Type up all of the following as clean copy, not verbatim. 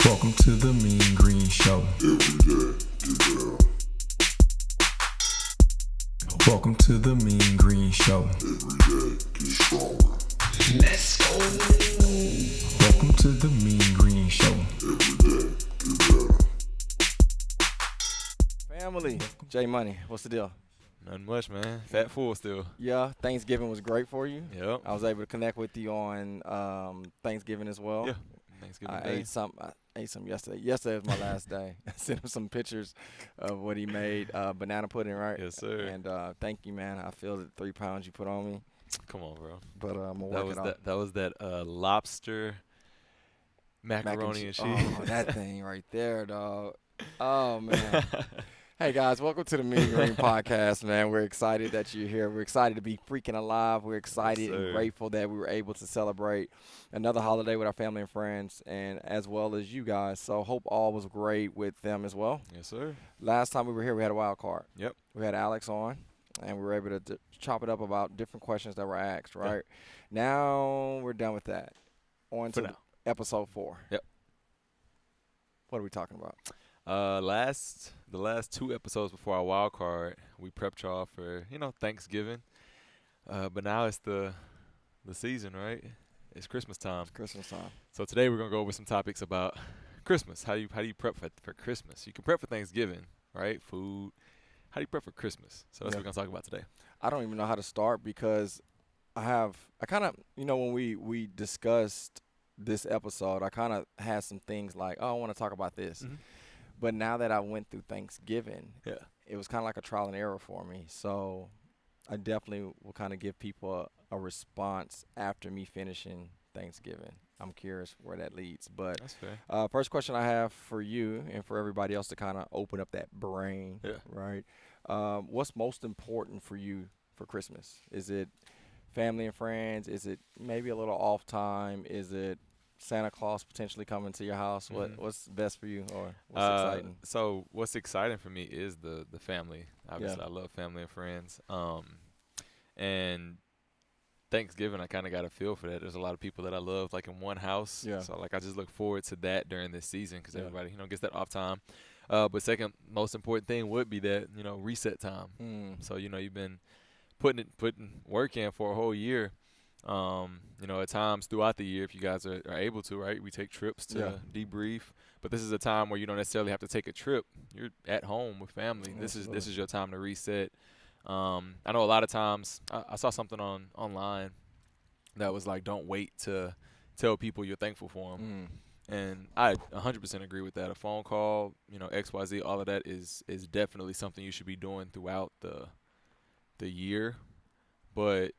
Welcome to the Mean Green Show. Every day, get down. Welcome to the Mean Green Show. Every day, get stronger. Let's go. Welcome to the Mean Green Show. Every day, get better. Family, J Money, what's the deal? Nothing much, man. Fat full still. Yeah, Thanksgiving was great for you. Yep. I was able to connect with you on Thanksgiving as well. Yeah. Thanksgiving I Day. ate some yesterday. Yesterday was my last day. I sent him some pictures of what he made, banana pudding, right? Yes, sir. And thank you, man. I feel the 3 pounds you put on me, Come on, bro. but I'm gonna That work was it off. that. That was that lobster Mac macaroni and cheese. Oh, that thing right there, dog. Oh man. Hey guys, welcome to the Mean Green Podcast, man. We're excited that you're here. We're excited to be freaking alive. We're excited Yes, and sir. grateful that we were able to celebrate another holiday with our family and friends, and as well as you guys. So hope all was great with them as well. Yes, sir. Last time we were here, we had a wild card. Yep. We had Alex on, and we were able to chop it up about different questions that were asked, right? Now we're done with that. On For to now. episode 4. Yep. What are we talking about? The last 2 episodes before our wild card, we prepped y'all for Thanksgiving. But now it's the season, right? It's Christmas time. Christmas time. So today we're gonna go over some topics about Christmas. How do you prep for Christmas? You can prep for Thanksgiving, right? Food. How do you prep for Christmas? So that's what we're gonna talk about today. I don't even know how to start because I kind of, when we discussed this episode, I kind of had some things like, oh, I want to talk about this. Mhm. But now that I went through Thanksgiving, Yeah. it was kind of like a trial and error for me. So I definitely will kind of give people a response after me finishing Thanksgiving. I'm curious where that leads. But That's fair. first question I have for you and for everybody else to kind of open up that brain, Yeah. right? What's most important for you for Christmas? Is it family and friends? Is it maybe a little off time? Is it Santa Claus potentially coming to your house? Mhm. What's best for you, or what's exciting? So what's exciting for me is the family. Obviously, Yeah. I love family and friends. And Thanksgiving, I kind of got a feel for that. There's a lot of people that I love, like in one house. Yeah. So I just look forward to that during this season because Yeah. everybody gets that off time. But second most important thing would be that reset time. So you've been putting work in for a whole year. At times throughout the year, if you guys are able to, right, we take trips to Yeah. debrief. But this is a time where you don't necessarily have to take a trip. You're at home with family. This Absolutely. is your time to reset. I know a lot of times I saw something online that was like, don't wait to tell people you're thankful for them. And I 100% agree with that. A phone call, XYZ, all of that is definitely something you should be doing throughout the year. But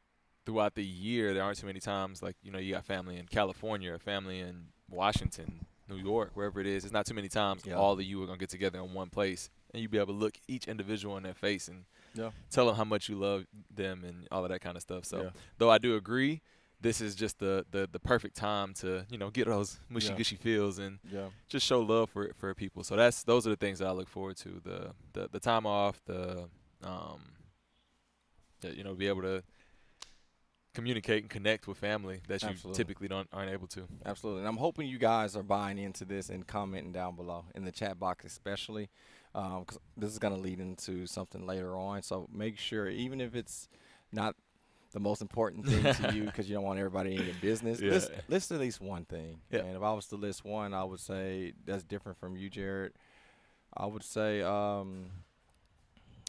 throughout the year, there aren't too many times like, you got family in California, or family in Washington, New York, wherever it is. It's not too many times Yeah. all of you are going to get together in one place. And you'll be able to look each individual in their face and Yeah. tell them how much you love them and all of that kind of stuff. So Yeah. though I do agree, this is just the perfect time to, get those mushy-gushy feels and Yeah. just show love for people. So those are the things that I look forward to. The time off, be able to communicate and connect with family that you Absolutely. typically aren't able to. Absolutely. And I'm hoping you guys are buying into this and commenting down below in the chat box especially, because this is going to lead into something later on. So make sure, even if it's not the most important thing to you because you don't want everybody in your business, Yeah. list at least one thing. Yeah. And if I was to list one, I would say that's different from you, Jared. I would say I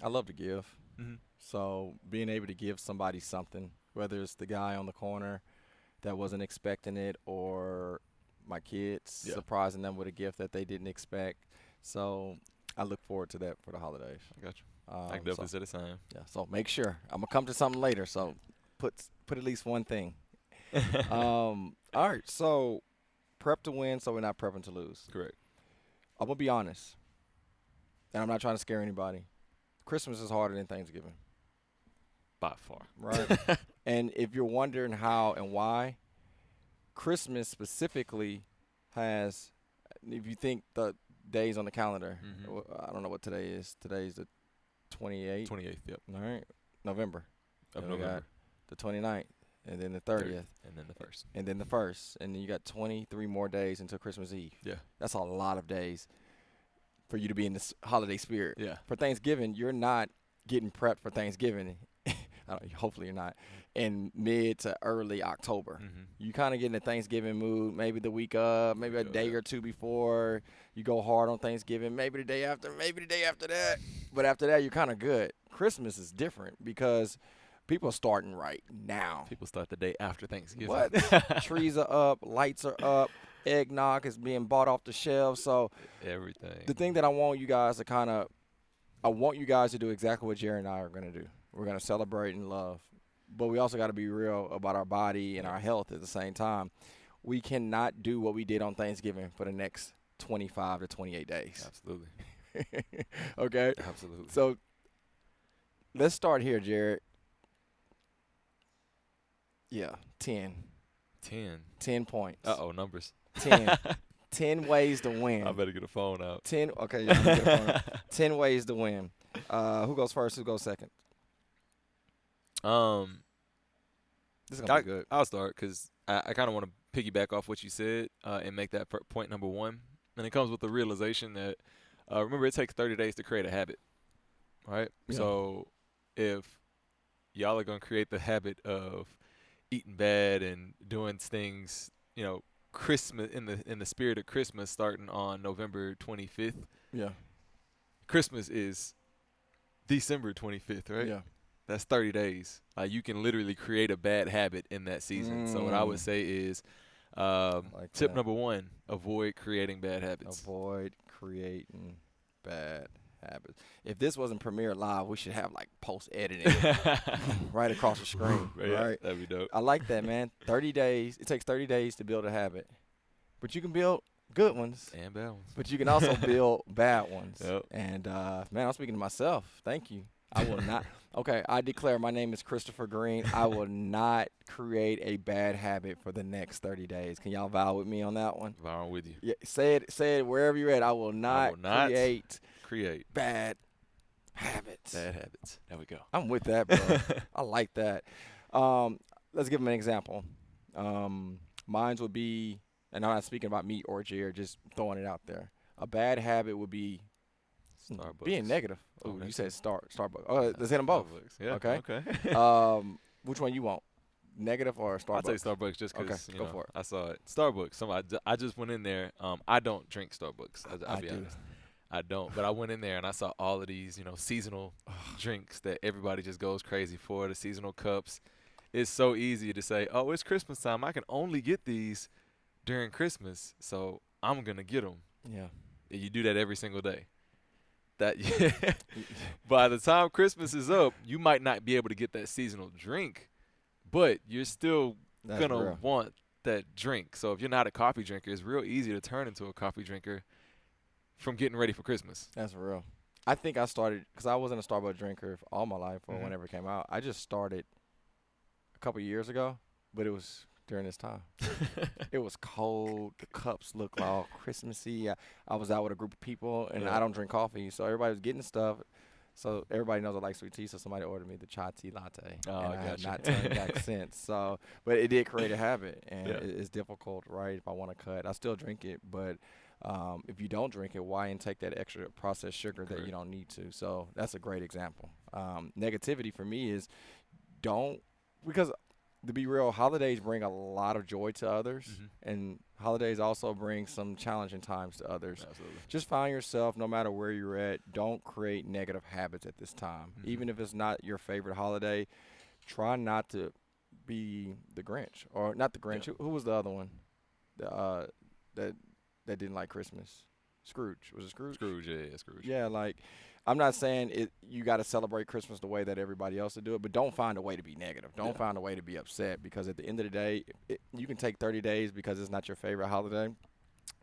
love to give. Mm-hmm. So being able to give somebody something, whether it's the guy on the corner that wasn't expecting it or my kids, Yeah. surprising them with a gift that they didn't expect. So I look forward to that for the holidays. I got you. I can definitely say the same. Yeah, so make sure. I'm going to come to something later, so put at least one thing. All right, so prep to win, so we're not prepping to lose. Correct. I'm going to be honest, and I'm not trying to scare anybody. Christmas is harder than Thanksgiving. By far. Right. And if you're wondering how and why, Christmas specifically has, if you think the days on the calendar, I don't know what today is. Today's the 28th. 28th, yep. All right. November. Of Then we got November. the 29th. and then the 30th, and then the first. and then the 1st, and then you got 23 more days until Christmas Eve. Yeah. That's a lot of days for you to be in this holiday spirit. Yeah. For Thanksgiving, you're not getting prepped for Thanksgiving. Hopefully you're not in mid to early October. You kind of get in the Thanksgiving mood, maybe the week of, maybe a day or two before. You go hard on Thanksgiving, maybe the day after, maybe the day after that. But after that, you're kind of good. Christmas is different because people are starting right now. People start the day after Thanksgiving. What? Trees are up, lights are up, eggnog is being bought off the shelves. So everything. the thing that I want you guys to I want you guys to do exactly what Jerry and I are going to do. We're going to celebrate and love. But we also got to be real about our body and our health at the same time. We cannot do what we did on Thanksgiving for the next 25 to 28 days. Absolutely. Okay? Absolutely. So let's start here, Jared. Yeah, 10. 10 points. Uh-oh, numbers. 10. 10 ways to win. I better get a phone out. 10. Okay, yeah, get a phone out. 10 ways to win. Who goes first? Who goes second? This is gonna be good. I'll start because I kind of want to piggyback off what you said and make that point number one. And it comes with the realization that, remember, it takes 30 days to create a habit, right? Yeah. So if y'all are going to create the habit of eating bad and doing things, Christmas in the spirit of Christmas starting on November 25th. Yeah. Christmas is December 25th, right? Yeah. That's 30 days. You can literally create a bad habit in that season. So what I would say is tip number one, avoid creating bad habits. Avoid creating bad habits. If this wasn't Premiere Live, we should have like post-editing right across the screen, right? That'd be dope. I like that, man. 30 days. It takes 30 days to build a habit. But you can build good ones. And bad ones. But you can also build bad ones. Yep. And, man, I'm speaking to myself. Thank you. I will not. Okay, I declare my name is Christopher Green. I will not create a bad habit for the next 30 days. Can y'all vow with me on that one? Vowing with you. Yeah, say it wherever you're at. I will not create bad habits. Bad habits. There we go. I'm with that, bro. I like that. Let's give them an example. Mine would be, and I'm not speaking about me or Jared, just throwing it out there. A bad habit would be Starbucks. being negative. Oh, You said Starbucks. Oh, let's hit them both. Starbucks. Yeah. Okay. Which one you want? Negative or Starbucks? I'll take Starbucks just because go for it. I saw it. Starbucks. I just went in there. I don't drink Starbucks. I'll be honest. I don't. But I went in there and I saw all of these, seasonal drinks that everybody just goes crazy for. The seasonal cups. It's so easy to say, oh, it's Christmas time. I can only get these during Christmas, so I'm gonna get them. Yeah. And you do that every single day. By the time Christmas is up, you might not be able to get that seasonal drink, but you're still gonna want that drink. So if you're not a coffee drinker, it's real easy to turn into a coffee drinker from getting ready for Christmas. That's real. I think I started because I wasn't a Starbucks drinker all my life or whenever it came out. I just started a couple years ago, but it was during this time. It was cold. The cups looked all Christmassy. I was out with a group of people, and I don't drink coffee, so everybody was getting stuff. So everybody knows I like sweet tea, so somebody ordered me the chai tea latte. Oh, and I have not turned back since. So, but it did create a habit, and it's difficult, right? If I want to cut, I still drink it, but if you don't drink it, why intake that extra processed sugar that you don't need to? So that's a great example. Negativity for me is because to be real, holidays bring a lot of joy to others, and holidays also bring some challenging times to others. Absolutely. Just find yourself, no matter where you're at, don't create negative habits at this time. Even if it's not your favorite holiday, try not to be the Grinch. Or not the Grinch. Who was the other one that didn't like Christmas? Scrooge. Was it Scrooge? Scrooge, yeah, Scrooge. Yeah, like, I'm not saying you got to celebrate Christmas the way that everybody else would do it, but don't find a way to be negative. Don't find a way to be upset, because at the end of the day, you can take 30 days because it's not your favorite holiday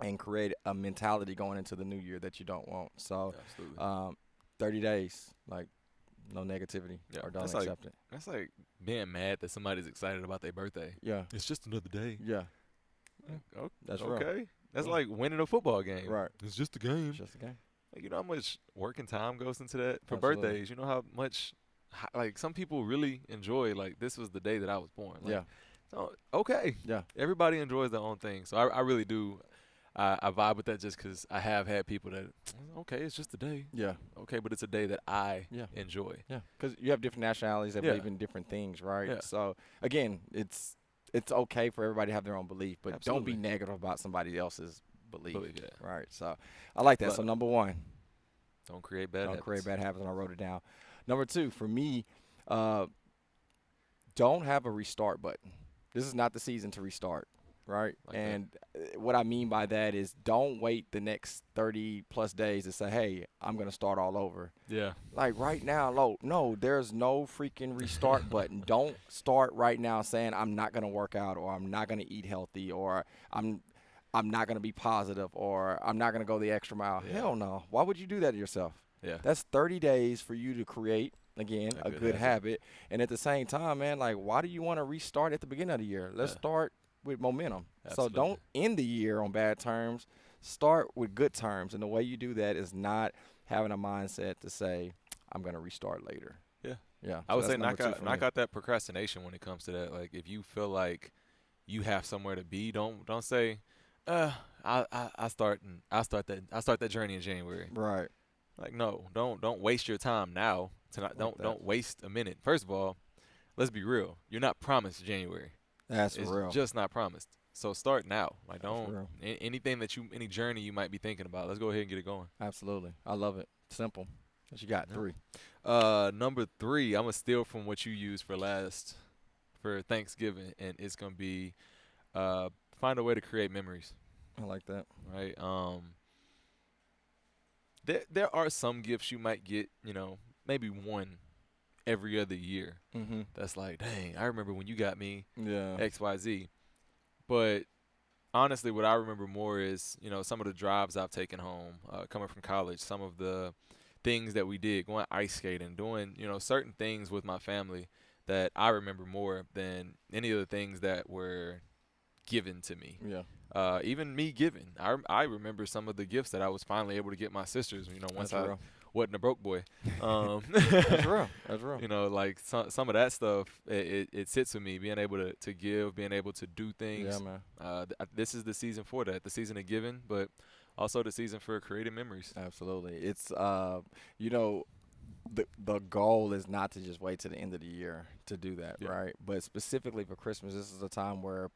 and create a mentality going into the new year that you don't want. So 30 days, like, no negativity or don't accept it. That's like being mad that somebody's excited about their birthday. Yeah. It's just another day. Yeah. That's real. Okay. That's like winning a football game. Right. It's just a game. It's just a game. Like, you know how much work and time goes into that? For birthdays, you know how much like some people really enjoy like this was the day that I was born. Like, Yeah. so, okay. Yeah. Everybody enjoys their own thing. So I really do. I vibe with that just because I have had people that, okay, it's just a day. Yeah. Okay, but it's a day that I Yeah. enjoy. Yeah. Because you have different nationalities that Yeah. believe in different things, right? Yeah. So again, it's okay for everybody to have their own belief, but don't be Absolutely. negative about somebody else's belief. Yeah. Right. So I like that. But So number one, don't create bad don't habits. create bad habits, and I wrote it down. Number two, for me, don't have a restart button. This is not the season to restart, right? Like that. And what I mean by that is don't wait the next 30 plus days to say, hey, I'm going to start all over. Yeah. Like right now, no, there's no freaking restart button. Don't start right now saying I'm not going to work out or I'm not going to eat healthy or I'm not going to be positive or I'm not going to go the extra mile. Yeah. Hell no. Why would you do that to yourself? Yeah. That's 30 days for you to create, again, a good habit. And at the same time, man, like, why do you want to restart at the beginning of the year? Let's start with momentum. Absolutely. So don't end the year on bad terms. Start with good terms. And the way you do that is not having a mindset to say, I'm going to restart later. Yeah. Yeah. I would say knock knock out that procrastination when it comes to that. Like if you feel like you have somewhere to be, don't say, I start that journey in January. Right. Like no, don't waste your time now. Don't waste a minute. First of all, let's be real. You're not promised January. That's It's real. just not promised. So start now. Like That's don't real. anything any journey you might be thinking about. Let's go ahead and get it going. Absolutely. I love it. Simple. What you got? Yeah. 3. Number 3, I'm gonna steal from what you used for Thanksgiving, and it's gonna be find a way to create memories. I like that. Right. There are some gifts you might get, maybe one every other year. Mm-hmm. That's like, dang, I remember when you got me Yeah. XYZ. But honestly, what I remember more is, some of the drives I've taken home, coming from college, some of the things that we did, going ice skating, doing, certain things with my family that I remember more than any of the things that were given to me. Yeah. Even me giving. I remember some of the gifts that I was finally able to get my sisters, once That's I real. wasn't a broke boy. That's real. That's real. Like some of that stuff, it sits with me, being able to give, being able to do things. Yeah, man. This is the season for that, the season of giving, but also the season for creating memories. Absolutely. It's the goal is not to just wait to the end of the year to do that, Yeah. right? But specifically for Christmas, this is a time where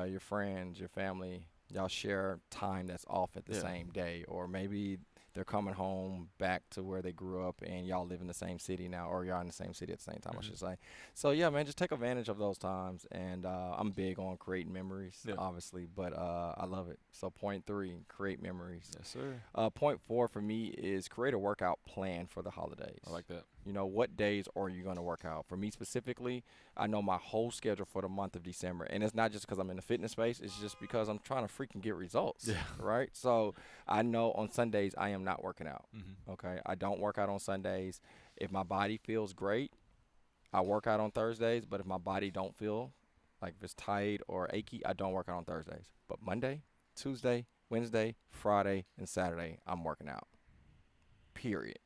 your friends, your family, y'all share time that's off at the Yeah. same day, or maybe they're coming home back to where they grew up and y'all live in the same city now, or y'all in the same city at the same time, I should say. So yeah, man, just take advantage of those times. And I'm big on creating memories, obviously, but I love it. So point 3, create memories. Yes, sir. Point 4 for me is create a workout plan for the holidays. I like that. What days are you going to work out? For me specifically, I know my whole schedule for the month of December. And it's not just because I'm in the fitness space. It's just because I'm trying to freaking get results. Yeah. Right? So I know on Sundays I am not working out. Mm-hmm. Okay? I don't work out on Sundays. If my body feels great, I work out on Thursdays. But if my body don't feel like if it's tight or achy, I don't work out on Thursdays. But Monday, Tuesday, Wednesday, Friday, and Saturday, I'm working out. Period.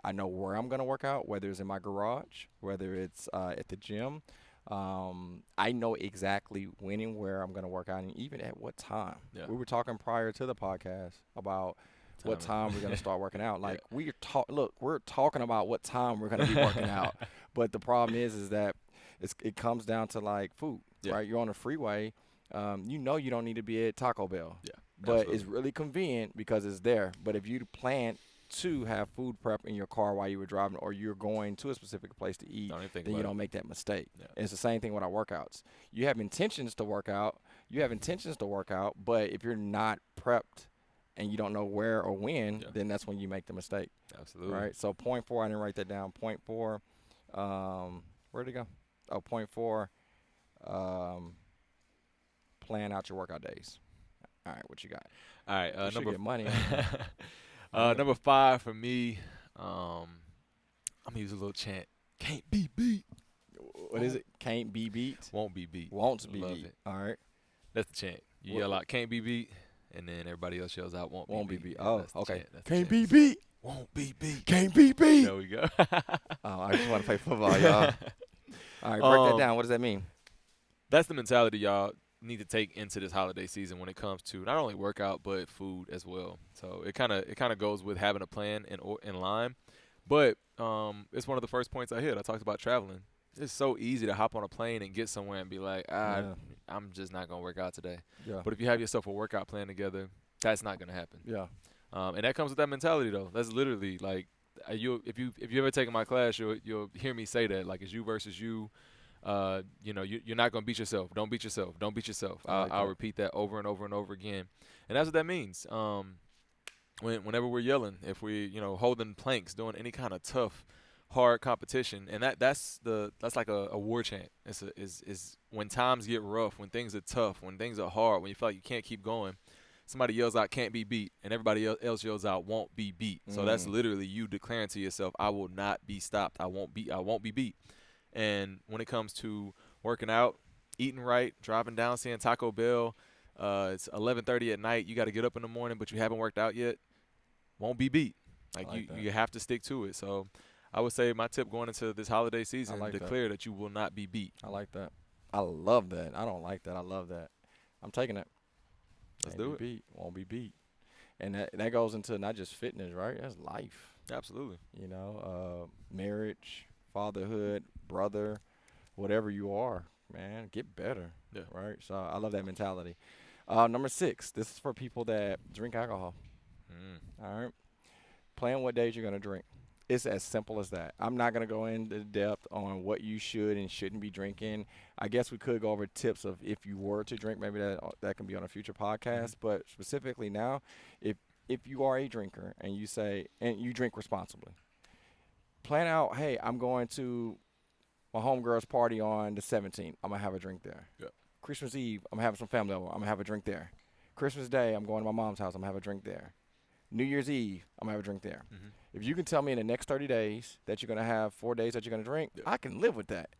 I know where I'm going to work out, whether it's in my garage, whether it's at the gym. I know exactly when and where I'm going to work out and even at what time. Yeah. We were talking prior to the podcast about what time we're going to start working out. Like we're talking about what time we're going to be working out. But the problem is that it comes down to like food, right? You're on the freeway. You don't need to be at Taco Bell. Yeah. But Absolutely. it's really convenient because it's there. But if you plan to have food prep in your car while you were driving, or you're going to a specific place to eat, then you don't make that mistake. Yeah. And it's the same thing with our workouts. You have intentions to work out, but if you're not prepped and you don't know where or when, then that's when you make the mistake. Absolutely. Right? So point 4, I didn't write that down. Point 4, where'd it go? Oh, point 4, plan out your workout days. All right, what you got? All right, You should get money. number 5 for me, I'm gonna use a little chant. Can't be beat. What is it? Can't be beat. Won't be beat. Won't be Love beat. it. All right. That's the chant. You yell out, can't be beat, and then everybody else yells out, won't be beat. Oh, That's the okay. chant. That's the Can't chant. be beat. won't be beat. Can't be beat. There we go. Oh, I just want to play football, y'all. All right, break that down. What does that mean? That's the mentality y'all need to take into this holiday season when it comes to not only workout but food as well. So it kind of goes with having a plan in line. But it's one of the first points I hit. I talked about traveling. It's so easy to hop on a plane and get somewhere and be like, Yeah. I'm just not gonna work out today. Yeah. But if you have yourself a workout plan together, that's not gonna happen. Yeah. And that comes with that mentality though. That's literally like if you ever taken my class, you'll hear me say that, like it's you versus you. You're not gonna beat yourself. Don't beat yourself. Don't beat yourself. I'll repeat that over and over and over again, and that's what that means. Whenever we're yelling, if we holding planks, doing any kind of tough, hard competition, and that's like a war chant. Is when times get rough, when things are tough, when things are hard, when you feel like you can't keep going. Somebody yells out "can't be beat," and everybody else yells out "won't be beat." So that's literally you declaring to yourself, "I will not be stopped. I won't be beat." And when it comes to working out, eating right, driving down, seeing Taco Bell, it's 11:30 at night. You got to get up in the morning, but you haven't worked out yet. Won't be beat. You have to stick to it. So I would say my tip going into this holiday season, declare that you will not be beat. I like that. I love that. I don't like that. I love that. I'm taking it. Let's do it. Beat. Won't be beat. And that goes into not just fitness, right? That's life. Absolutely. Marriage, fatherhood, brother, whatever you are, man, get better. Yeah. Right? So I love that mentality. Number 6, this is for people that drink alcohol. All right? Plan what days you're going to drink. It's as simple as that. I'm not going to go into depth on what you should and shouldn't be drinking. I guess we could go over tips of if you were to drink. Maybe that can be on a future podcast. But specifically now, if you are a drinker and you drink responsibly, plan out, hey, I'm going to my homegirl's party on the 17th. I'm going to have a drink there. Yeah. Christmas Eve, I'm having some family over. I'm going to have a drink there. Christmas Day, I'm going to my mom's house. I'm going to have a drink there. New Year's Eve, I'm going to have a drink there. Mm-hmm. If you can tell me in the next 30 days that you're going to have 4 days that you're going to drink, I can live with that.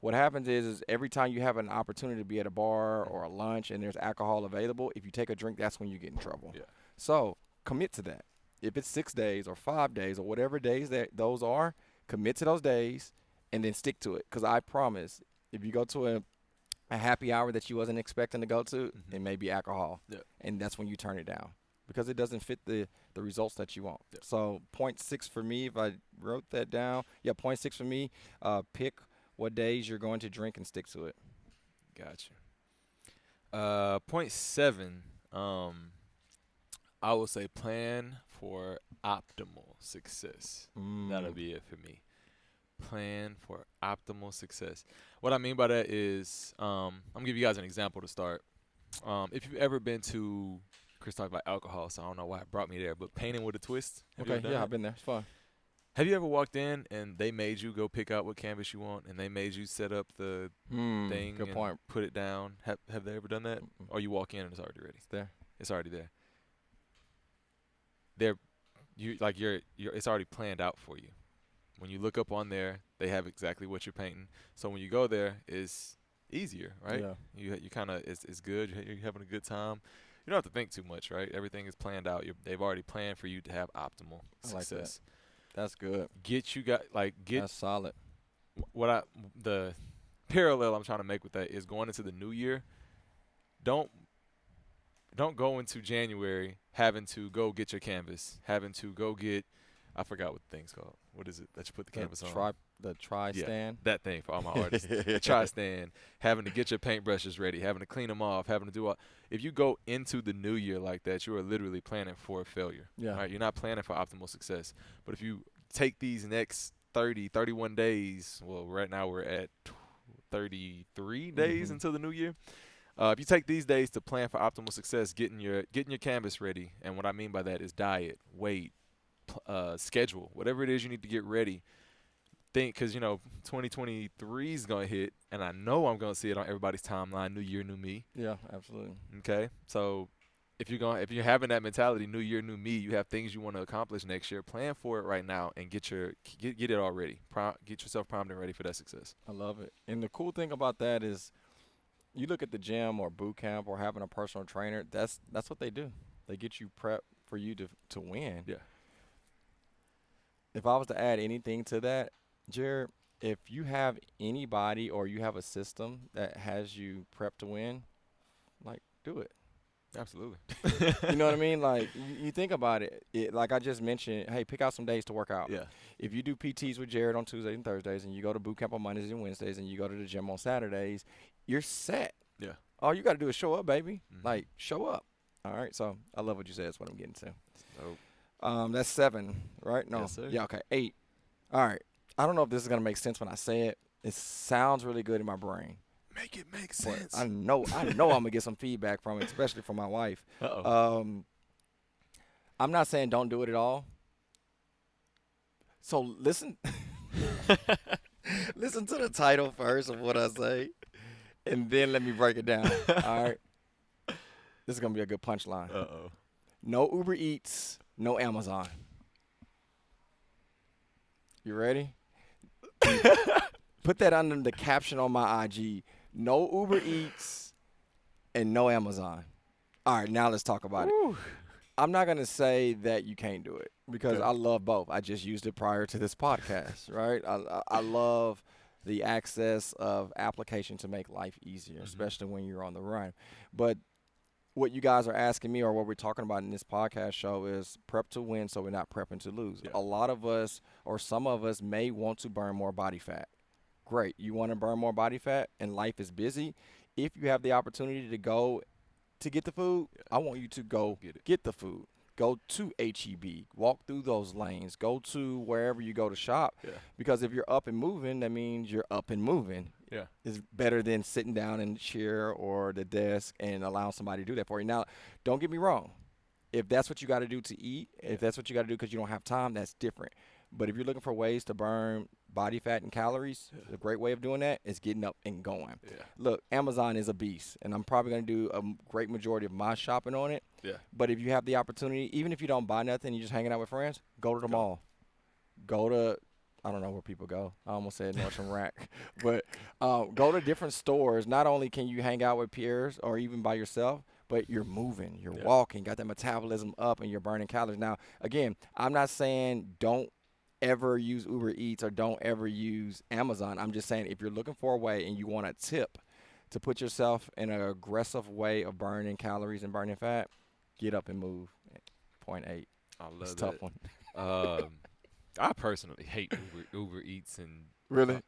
What happens is every time you have an opportunity to be at a bar or a lunch and there's alcohol available, if you take a drink, that's when you get in trouble. Yeah. So commit to that. If it's 6 days or 5 days or whatever days that those are, commit to those days and then stick to it. Because I promise, if you go to a happy hour that you wasn't expecting to go to, it may be alcohol. Yeah. And that's when you turn it down because it doesn't fit the results that you want. Yeah. So 0.6 for me, if I wrote that down, 0.6 for me, pick what days you're going to drink and stick to it. Gotcha. 0.7, I will say plan for optimal success. That'll be it for me. Plan for optimal success. What I mean by that is, I'm going to give you guys an example to start. If you've ever been to, Chris talked about alcohol, so I don't know why it brought me there, but painting with a twist. Have you ever done that? I've been there. It's fun. Have you ever walked in and they made you go pick out what canvas you want and they made you set up the thing Good and point. put it down? Have they ever done that? Or you walk in and it's already ready? It's there. It's already there. It's already planned out for you. When you look up on there, they have exactly what you're painting. So when you go there, it's easier, right? Yeah. You kind of it's good. You're having a good time. You don't have to think too much, right? Everything is planned out. They've already planned for you to have optimal success. I like that. That's good. That's solid. The parallel I'm trying to make with that is going into the new year. Don't go into January having to go get your canvas, having to go get, I forgot what the thing's called. What is it that you put the canvas on? The tri-stand. That thing for all my artists. The tri-stand, having to get your paintbrushes ready, having to clean them off, having to do all. If you go into the new year like that, you are literally planning for failure. Yeah. Right? You're not planning for optimal success. But if you take these next 30, 31 days, well, right now we're at 33 days until the new year. If you take these days to plan for optimal success, getting your canvas ready, and what I mean by that is diet, weight, schedule, whatever it is you need to get ready. Because 2023 is gonna hit, and I know I'm gonna see it on everybody's timeline. New year, new me. Yeah, absolutely. Okay, so if you're having that mentality, new year, new me, you have things you want to accomplish next year. Plan for it right now and get it already. Get yourself primed and ready for that success. I love it. And the cool thing about that is, you look at the gym or boot camp or having a personal trainer. That's what they do. They get you prepped for you to win. Yeah. if I was to add anything to that, Jared, if you have anybody or you have a system that has you prep to win, like do it. Absolutely. You know what I mean? Like you think about it, like I just mentioned, hey, pick out some days to work out. Yeah. If you do PTs with Jared on Tuesdays and Thursdays, and you go to boot camp on Mondays and Wednesdays, and you go to the gym on Saturdays, you're set. Yeah. All you got to do is show up, baby. Mhm. Like show up. All right. So I love what you said. That's what I'm getting to. Dope. That's 7, right? No. Yes, sir. Yeah. Okay. 8. All right. I don't know if this is gonna make sense when I say it. It sounds really good in my brain. Make it make But sense. I know I'm gonna get some feedback from it, especially from my wife. Uh-oh. I'm not saying don't do it at all. So listen, listen to the title first of what I say, and then let me break it down. All right, this is gonna be a good punchline. Uh-oh. No Uber Eats, no Amazon. You ready? Put that under the caption on my IG. No Uber Eats and no Amazon. All right, now let's talk about it. I'm not going to say that you can't do it because Okay. I love both. I just used it prior to this podcast, right? I love the access of application to make life easier, especially when you're on the run. But what you guys are asking me or what we're talking about in this podcast show is prep to win so we're not prepping to lose. Yeah. A lot of us or some of us may want to burn more body fat. Great. You want to burn more body fat and life is busy. If you have the opportunity to go to get the food, I want you to go get the food. Go to HEB. Walk through those lanes. Go to wherever you go to shop. Yeah. Because if you're up and moving, that means you're up and moving. Yeah. It's better than sitting down in the chair or the desk and allowing somebody to do that for you. Now, don't get me wrong. If that's what you got to do to eat, if that's what you got to do because you don't have time, that's different. But if you're looking for ways to burn body fat and calories, a great way of doing that is getting up and going. Yeah. Look, Amazon is a beast, and I'm probably going to do a great majority of my shopping on it. Yeah. But if you have the opportunity, even if you don't buy nothing, you're just hanging out with friends, go to the mall. Go to, I don't know where people go. I almost said Nordstrom Rack. But go to different stores. Not only can you hang out with peers or even by yourself, but you're moving, you're walking, got that metabolism up, and you're burning calories. Now, again, I'm not saying don't ever use Uber Eats or don't ever use Amazon. I'm just saying if you're looking for a way and you want a tip to put yourself in an aggressive way of burning calories and burning fat, get up and move. Point 8. I love It's a that. tough one. I personally hate Uber Eats and Really?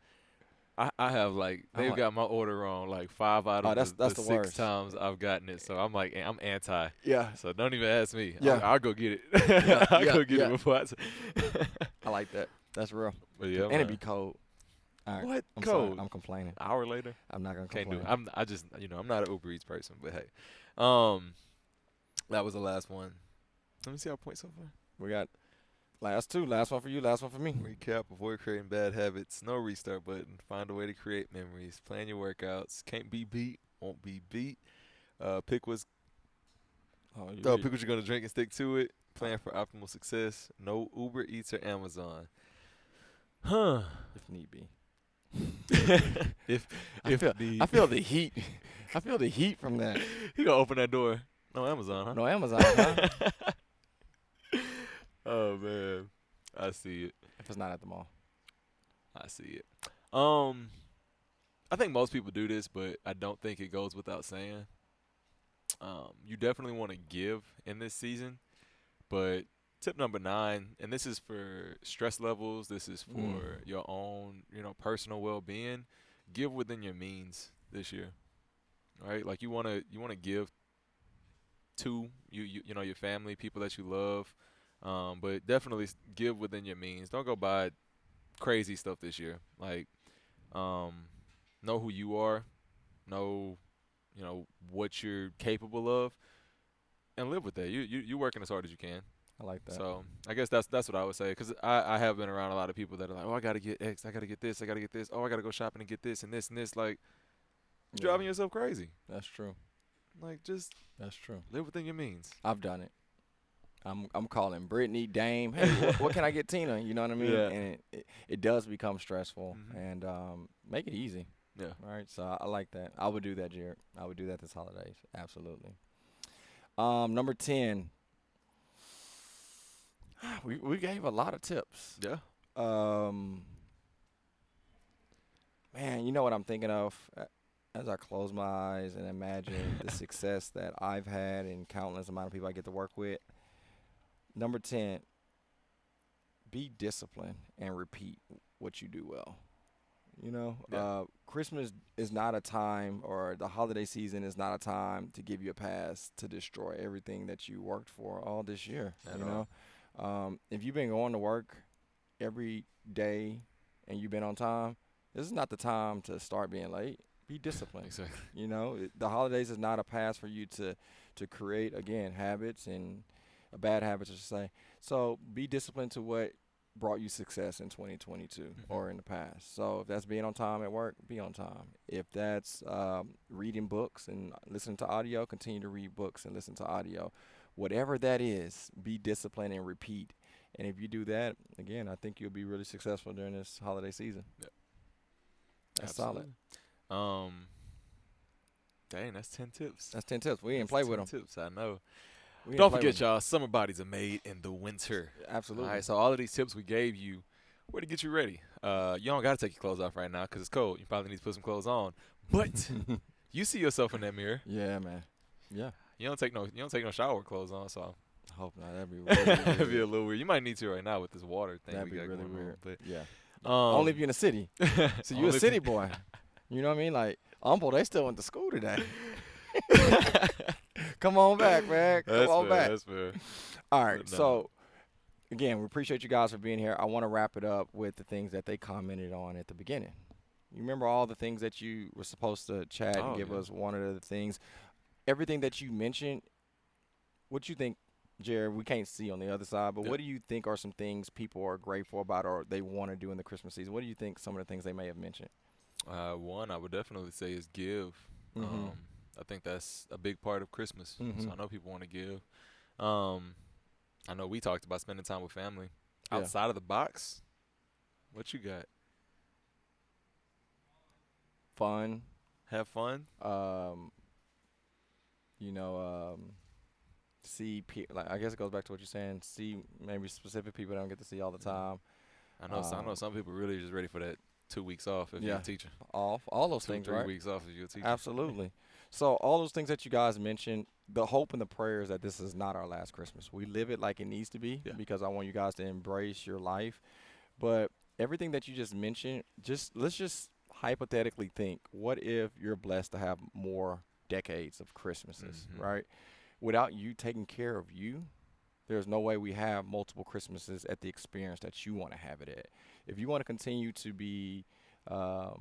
I have like I'm they've like- got my order on like 5 out of that's the the 6 worst. times I've gotten it. So I'm like I'm anti. Yeah, So don't even ask me. Yeah. I'll go get it. Yeah, I'll yeah, go get yeah. it before I. I like that. That's real. But yeah, And it be cold. All right. What? I'm Cold? sorry. I'm complaining. hour later. I'm not gonna Can't complain. do it. I just I'm not an Uber Eats person. But hey, that was the last one. Let me see our points so far. We got last 2. Last one for you. Last one for me. Recap: avoid creating bad habits. No restart button. Find a way to create memories. Plan your workouts. Can't be beat. Won't be beat. Pick what you're gonna drink and stick to it. Plan for optimal success. No Uber Eats or Amazon. Huh? If need be. if I feel the heat. I feel the heat from that. he gonna open that door. No Amazon, huh? No Amazon, huh? Oh man, I see it. If it's not at the mall. I see it. I think most people do this, but I don't think it goes without saying. You definitely want to give in this season, but tip number 9, and this is for stress levels. This is for your own, personal well-being. Give within your means this year, right? Like you want to give to your family, people that you love, but definitely give within your means. Don't go buy crazy stuff this year. Like, know who you are, know, what you're capable of, and live with that. You working as hard as you can. I like that. So I guess that's what I would say, because I have been around a lot of people that are like, oh, I gotta get X, I gotta get this, I gotta get this. Oh, I gotta go shopping and get this and this and this. Like, you're driving yourself crazy. That's true. Like, just That's true. live within your means. I've done it. I'm calling Brittany, Dame. Hey, what can I get Tina? You know what I mean? Yeah. And it does become stressful. Mhm. And make it easy. Yeah. Right. So I like that. I would do that, Jared. I would do that this holidays. Absolutely. Number 10. We gave a lot of tips. Yeah. Man, you know what I'm thinking of as I close my eyes and imagine the success that I've had and countless amount of people I get to work with. Number 10, be disciplined and repeat what you do well. You know, Christmas is not a time, or the holiday season is not a time to give you a pass to destroy everything that you worked for all this year. At You all. know, if you've been going to work every day and you've been on time, this is not the time to start being late. Be disciplined. Exactly. You know, the holidays is not a pass for you to create, again, habits and bad habits, I should say. So be disciplined to what brought you success in 2022 or in the past. So if that's being on time at work, be on time. If that's reading books and listening to audio, continue to read books and listen to audio. Whatever that is, be disciplined and repeat. And if you do that, again, I think you'll be really successful during this holiday season. Yep. That's solid. Dang, that's 10 tips. That's 10 tips. We didn't That's play 10 with them. tips, I know. We Don't didn't play forget, with 'em. y'all, summer bodies are made in the winter. Absolutely. All right, so all of these tips we gave you were to get you ready. You don't got to take your clothes off right now because it's cold. You probably need to put some clothes on. But you see yourself in that mirror. Yeah, man. Yeah. You don't take no shower clothes on, so I hope not. That'd be really that'd be a weird. little weird. You might need to right now with this water thing That'd we be got really going weird. on. Yeah. But Only if you're in the city. So you a only if city boy. You know what I mean? Like, Humble, they still went to school today. Come on back, man. Come That's on fair. back. That's fair. All right. But no. So, again, we appreciate you guys for being here. I want to wrap it up with the things that they commented on at the beginning. You remember all the things that you were supposed to chat and Oh, give yeah. us one of the things. Everything that you mentioned, what you think, Jared, we can't see on the other side, but Yep. what do you think are some things people are grateful about or they want to do in the Christmas season? What do you think some of the things they may have mentioned? One I would definitely say is give. Mhm. I think that's a big part of Christmas. So Mhm. I know people want to give. I know we talked about spending time with family. Yeah. Outside of the box, what you got? Fun. Have fun. You know, see, like I guess it goes back to what you're saying. See, maybe specific people that don't get to see all the time. I know some people really just ready for that 2 weeks off if you're Yeah. a teacher. All those 2, things, 3 right? weeks off if you're a teacher. Absolutely. So all those things that you guys mentioned, the hope and the prayer is that this is not our last Christmas. We live it like it needs to be Yeah. because I want you guys to embrace your life. But everything that you just mentioned, let's just hypothetically think, what if you're blessed to have more decades of Christmases, Mhm. right? Without you taking care of you, there's no way we have multiple Christmases at the experience that you want to have it at. If you want to continue to be I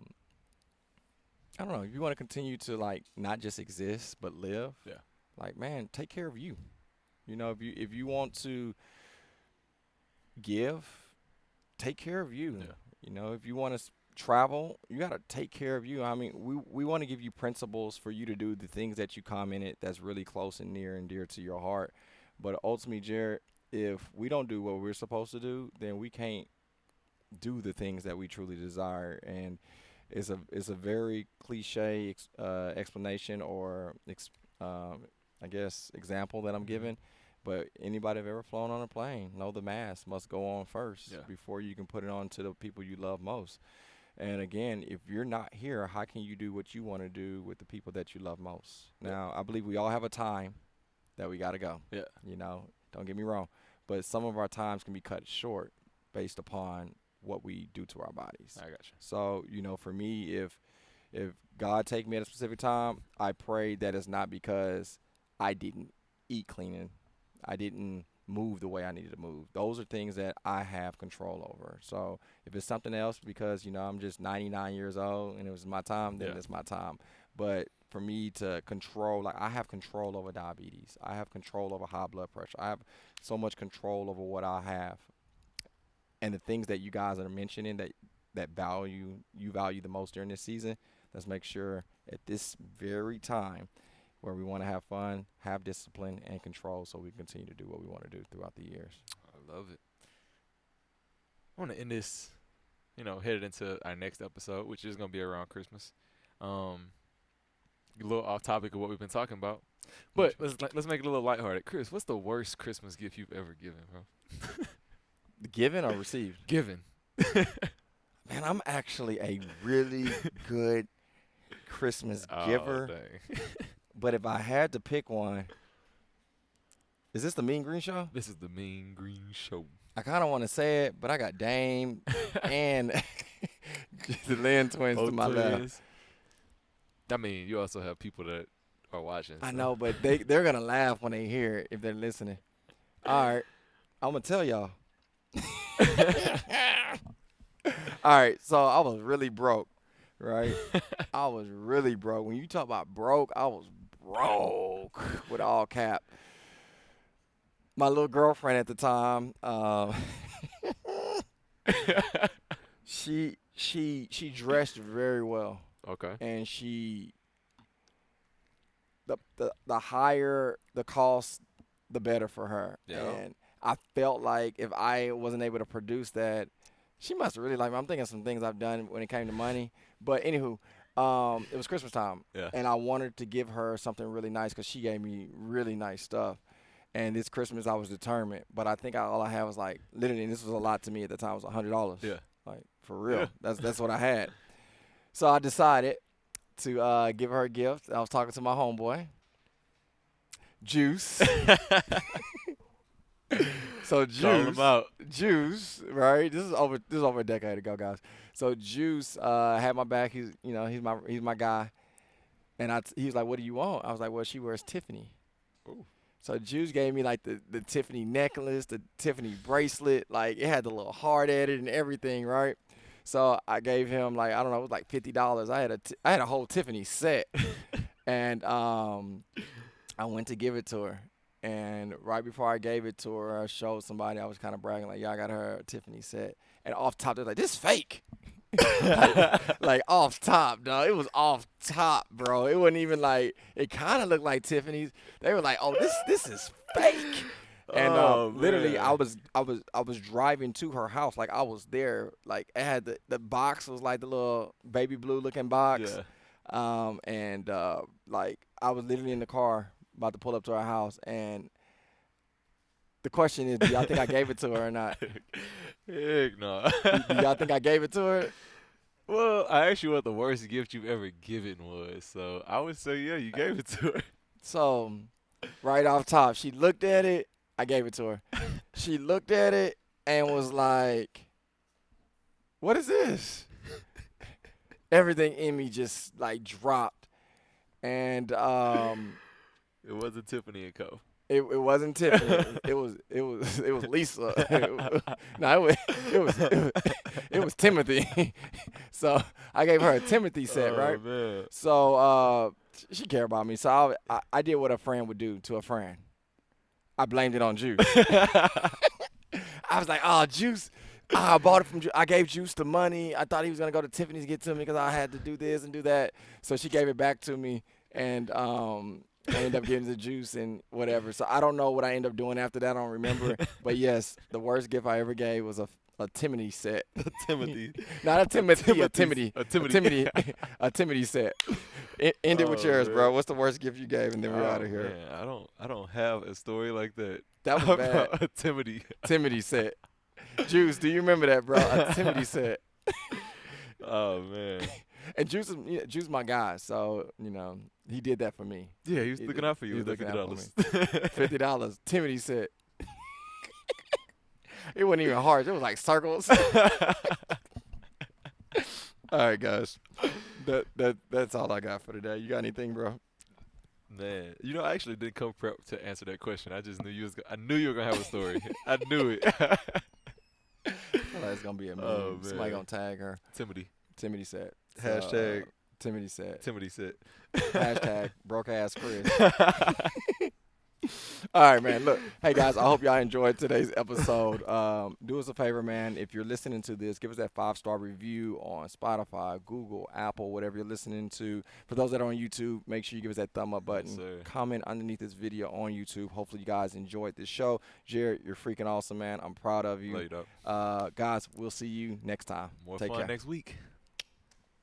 don't know, if you want to continue to like not just exist but live, Yeah. like man, take care of you. You know, if you want to give, take care of you. Yeah. You know, if you want to travel, you got to take care of you. I mean, we want to give you principles for you to do the things that you commented that's really close and near and dear to your heart. But ultimately, Jared, if we don't do what we're supposed to do, then we can't do the things that we truly desire. And it's a very cliche explanation or I guess example that I'm giving. But anybody have ever flown on a plane know the mask must go on first Yeah. before you can put it on to the people you love most. And again, if you're not here, how can you do what you want to do with the people that you love most? Yeah. Now, I believe we all have a time that we got to go. Yeah. You know, don't get me wrong. But some of our times can be cut short based upon what we do to our bodies. I got you. So, you know, for me, if God take me at a specific time, I pray that it's not because I didn't eat clean, I didn't move the way I needed to move. Those are things that I have control over. So if it's something else because, you know, I'm just 99 years old and it was my time, then Yeah. it's my time. But for me to control, like I have control over diabetes. I have control over high blood pressure. I have so much control over what I have. And the things that you guys are mentioning that you value the most during this season, let's make sure at this very time where we want to have fun, have discipline and control so we can continue to do what we want to do throughout the years. I love it. I want to end this, headed into our next episode, which is going to be around Christmas. A little off topic of what we've been talking about. But let's make it a little lighthearted. Chris, what's the worst Christmas gift you've ever given, bro? Given or received? Given. Man, I'm actually a really good Christmas giver. Dang. But if I had to pick one, is this the Mean Green Show? This is the Mean Green Show. I kind of want to say it, but I got Dame and the Lynn twins to my left. I mean, you also have people that are watching. I so. know, but they're going to laugh when they hear it if they're listening. All right. I'm going to tell y'all. All right. So I was really broke, right? I was really broke. When you talk about broke, I was broke with all cap. My little girlfriend at the time, she dressed very well. Okay. And the higher the cost, the better for her. Yeah. And I felt like if I wasn't able to produce that, she must really like me. I'm thinking some things I've done when it came to money. But anywho, it was Christmas time. Yeah. And I wanted to give her something really nice because she gave me really nice stuff. And this Christmas I was determined. But I think all I had was like, literally, and this was a lot to me at the time, it was $100. Yeah. Like, for real. Yeah. That's what I had. So I decided to give her a gift. I was talking to my homeboy, Juice. So Call him out. Juice, right? This is over a decade ago, guys. So Juice had my back. He's my guy, and he was like, "What do you want?" I was like, "Well, she wears Tiffany." Ooh. So Juice gave me like the Tiffany necklace, the Tiffany bracelet, like it had the little heart at it and everything, right? So I gave him like, I don't know, it was like $50. I had a whole Tiffany set, and I went to give it to her, and right before I gave it to her, I showed somebody. I was kind of bragging like, "Yeah, I got her a Tiffany set," and off top they're like, "This fake." like off top, dog. It was off top, bro. It wasn't even like, it kind of looked like Tiffany's. They were like, "Oh, this is fake." And literally, I was driving to her house, like I was there, like it had the box was like the little baby blue looking box, and like I was literally in the car about to pull up to her house, and the question is, do y'all think I gave it to her or not? Heck no. Do y'all think I gave it to her? Well, I asked you what the worst gift you've ever given was, so I would say, yeah, you gave it to her. So, right off top, she looked at it. I gave it to her. She looked at it and was like, "What is this?" Everything in me just like dropped, and It wasn't Tiffany and Co. It wasn't Tiffany. it was Lisa. It was Timothy. So I gave her a Timothy set, right? Man. So she cared about me. So I did what a friend would do to a friend. I blamed it on Juice. I was like, "Oh, Juice. I bought it from Juice. I gave Juice the money. I thought he was gonna go to Tiffany's to get to me because I had to do this and do that." So she gave it back to me, and I ended up getting the Juice and whatever. So I don't know what I ended up doing after that. I don't remember. But yes, the worst gift I ever gave was a Timothy set. Timothy. Not a Timothy, a Timothy. Timothy. A Timothy set. End it with yours, man. bro. What's the worst gift you gave, and then we're out of here. Man, I don't have a story like that. That was bad. A Timothy. Timothy set. Juice, do you remember that, bro? A Timothy set. Oh man. And Juice is my guy, so he did that for me. Yeah, he was looking out for you He with was that looking out $50. $50. Timothy set. It wasn't even hard. It was like circles. All right, guys. That's all I got for today. You got anything, bro? Man, I actually didn't come prepped to answer that question. I just knew I knew you were gonna have a story. I knew it. I feel like it's gonna be a meme. Oh, Somebody man. gonna tag her. Timothy set. Hashtag Timothy set. Timothy said. Hashtag broke ass Chris. All right, man. Look, hey guys, I hope y'all enjoyed today's episode. Do us a favor, man. If you're listening to this, give us that 5-star review on Spotify, Google, Apple, whatever you're listening to. For those that are on YouTube, make sure you give us that thumb up button. Yes, comment underneath this video on YouTube. Hopefully you guys enjoyed this show. Jared, you're freaking awesome, man. I'm proud of you. Laid up. Guys, we'll see you next time. More Take fun care. next week.